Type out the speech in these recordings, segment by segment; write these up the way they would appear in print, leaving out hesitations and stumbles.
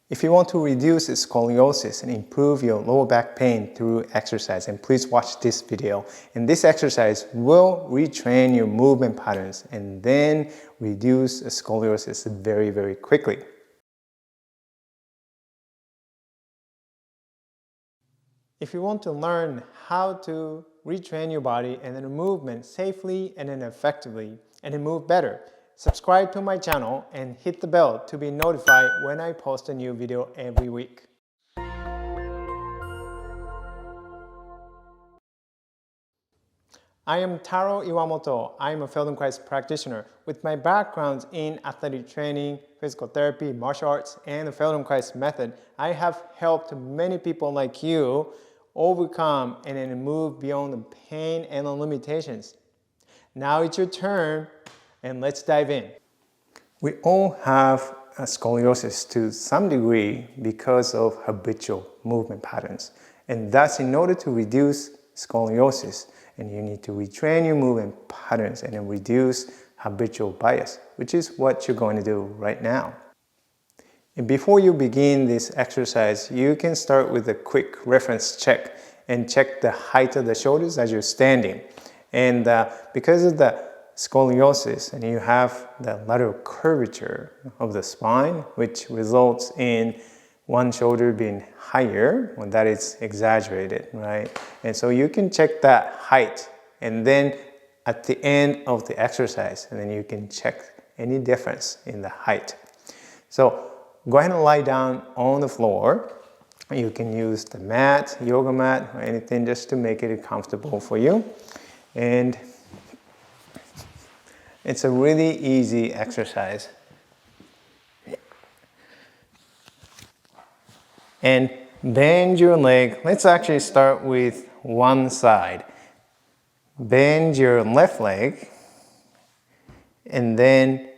If you want to reduce scoliosis and improve your lower back pain through exercise, and please watch this video. And this exercise will retrain your movement patterns and then reduce scoliosis very, very quickly. If you want to learn how to retrain your body and then movement safely and then effectively and then move better, subscribe to my channel and hit the bell to be notified when I post a new video every week. I am Taro Iwamoto. I am a Feldenkrais practitioner. With my backgrounds in athletic training, physical therapy, martial arts, and the Feldenkrais method, I have helped many people like you overcome and then move beyond the pain and the limitations. Now it's your turn, and let's dive in. We all have scoliosis to some degree because of habitual movement patterns. And thus, in order to reduce scoliosis, and you need to retrain your movement patterns and then reduce habitual bias, which is what you're going to do right now. And before you begin this exercise, you can start with a quick reference check and check the height of the shoulders as you're standing. And because of the scoliosis, and you have the lateral curvature of the spine, which results in one shoulder being higher when that is exaggerated, right? And so you can check that height, and then at the end of the exercise, and then you can check any difference in the height. So go ahead and lie down on the floor. You can use the mat, yoga mat, or anything just to make it comfortable for you. And it's a really easy exercise. And bend your leg. Let's actually start with one side. Bend your left leg, and then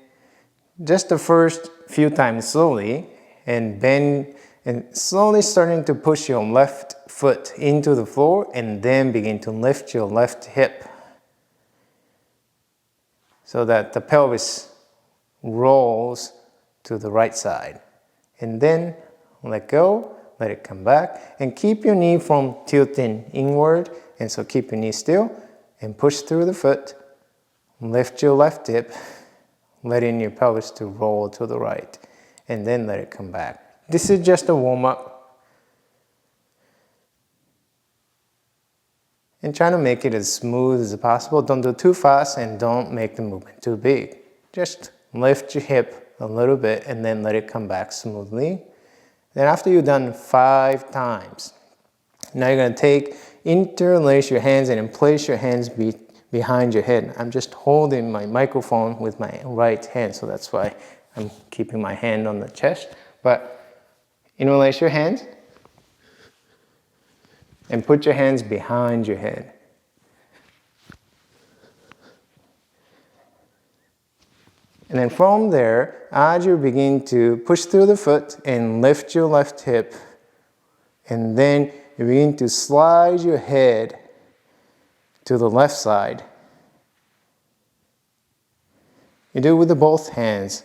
just the first few times slowly, and bend, and slowly starting to push your left foot into the floor, and then begin to lift your left hip so that the pelvis rolls to the right side. And then let go, let it come back, and keep your knee from tilting inward. And so keep your knee still and push through the foot, lift your left hip, letting your pelvis to roll to the right, and then let it come back. This is just a warm-up. And try to make it as smooth as possible. Don't do too fast and don't make the movement too big. Just lift your hip a little bit and then let it come back smoothly. Then after you've done 5 times, now you're going to interlace your hands and then place your hands behind your head. I'm just holding my microphone with my right hand, so that's why I'm keeping my hand on the chest. But interlace your hands and put your hands behind your head. And then from there, as you begin to push through the foot and lift your left hip, and then you begin to slide your head to the left side. You do it with both hands.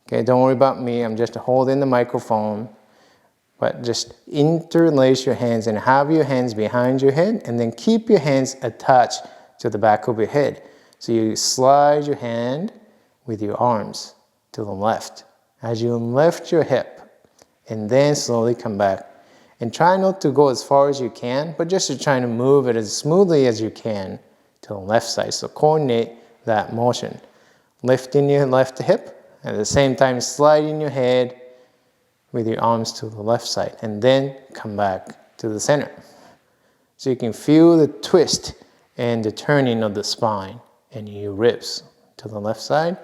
Okay, don't worry about me, I'm just holding the microphone. But just interlace your hands and have your hands behind your head, and then keep your hands attached to the back of your head. So you slide your hand with your arms to the left as you lift your hip, and then slowly come back. And try not to go as far as you can, but just to try to move it as smoothly as you can to the left side. So coordinate that motion. Lifting your left hip, at the same time sliding your head with your arms to the left side, and then come back to the center. So you can feel the twist and the turning of the spine and your ribs to the left side.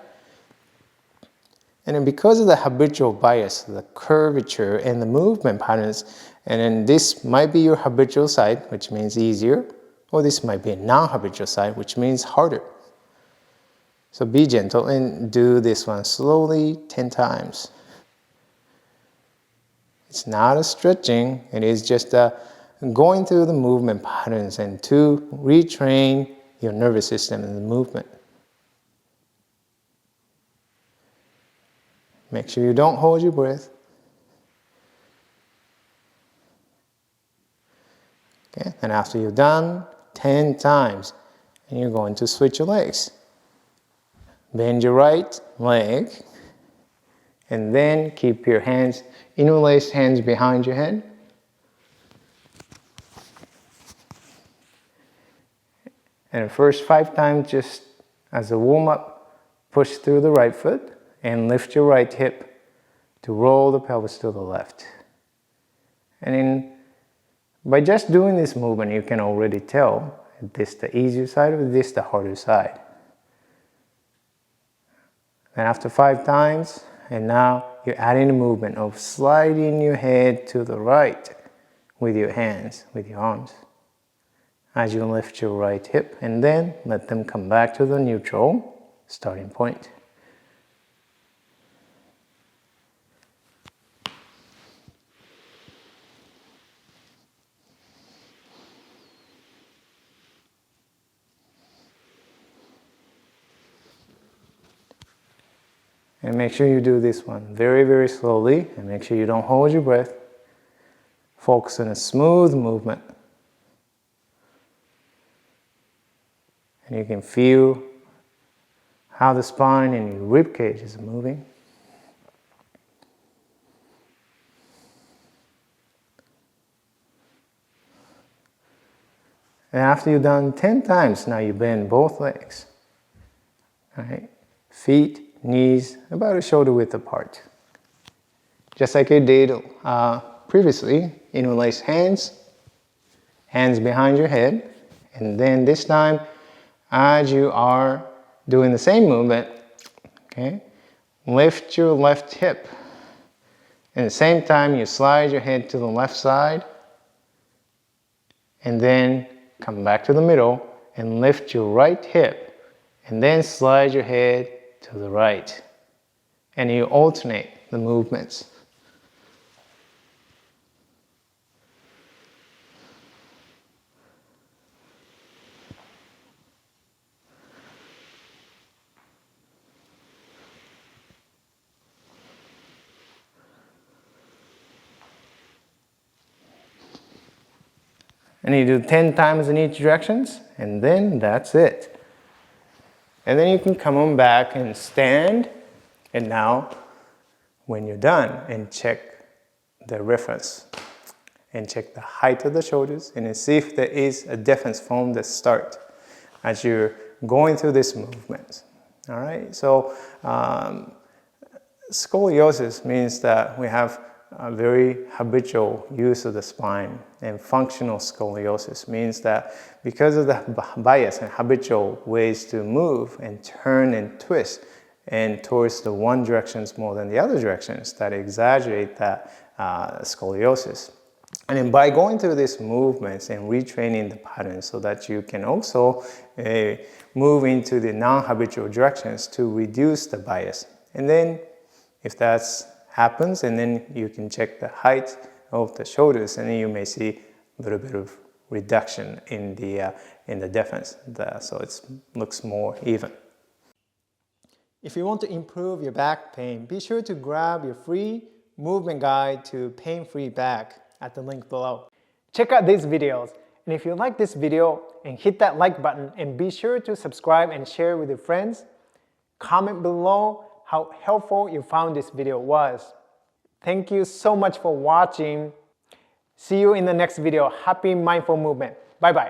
And then because of the habitual bias, the curvature and the movement patterns, and then this might be your habitual side, which means easier, or this might be a non-habitual side, which means harder. So be gentle and do this one slowly 10 times. It's not a stretching, it is just going through the movement patterns and to retrain your nervous system and the movement. Make sure you don't hold your breath. Okay, and after you're done 10 times, and you're going to switch your legs. Bend your right leg, and then keep your hands, interlaced hands behind your head. And the first 5 times, just as a warm-up, push through the right foot and lift your right hip to roll the pelvis to the left. And then by just doing this movement, you can already tell if this the easier side or this the harder side. And after 5 times, and now you're adding a movement of sliding your head to the right with your hands, with your arms, as you lift your right hip, and then let them come back to the neutral starting point. And make sure you do this one very, very slowly, and make sure you don't hold your breath. Focus on a smooth movement. And you can feel how the spine and your rib cage is moving. And after you've done 10 times, now you bend both legs. All right? Feet, knees about a shoulder width apart. Just like you did previously, interlace hands, hands behind your head, and then this time, as you are doing the same movement, okay, lift your left hip. At the same time, you slide your head to the left side, and then come back to the middle and lift your right hip, and then slide your head to the right, and you alternate the movements. And you do 10 times in each directions, and then that's it. And then you can come on back and stand, and now when you're done, and check the reference and check the height of the shoulders and see if there is a difference from the start as you're going through this movement. All right, so scoliosis means that we have a very habitual use of the spine, and functional scoliosis means that because of the bias and habitual ways to move and turn and twist and towards the one directions more than the other directions, that exaggerate that scoliosis. And then by going through these movements and retraining the pattern so that you can also move into the non-habitual directions to reduce the bias. And then if that's happens, and then you can check the height of the shoulders, and then you may see a little bit of reduction in the difference, so it looks more even. If you want to improve your back pain, be sure to grab your free movement guide to pain-free back at the link below. Check out these videos, and if you like this video, and hit that like button, and be sure to subscribe and share with your friends. Comment below how helpful you found this video was. Thank you so much for watching. See you in the next video. Happy mindful movement. Bye bye.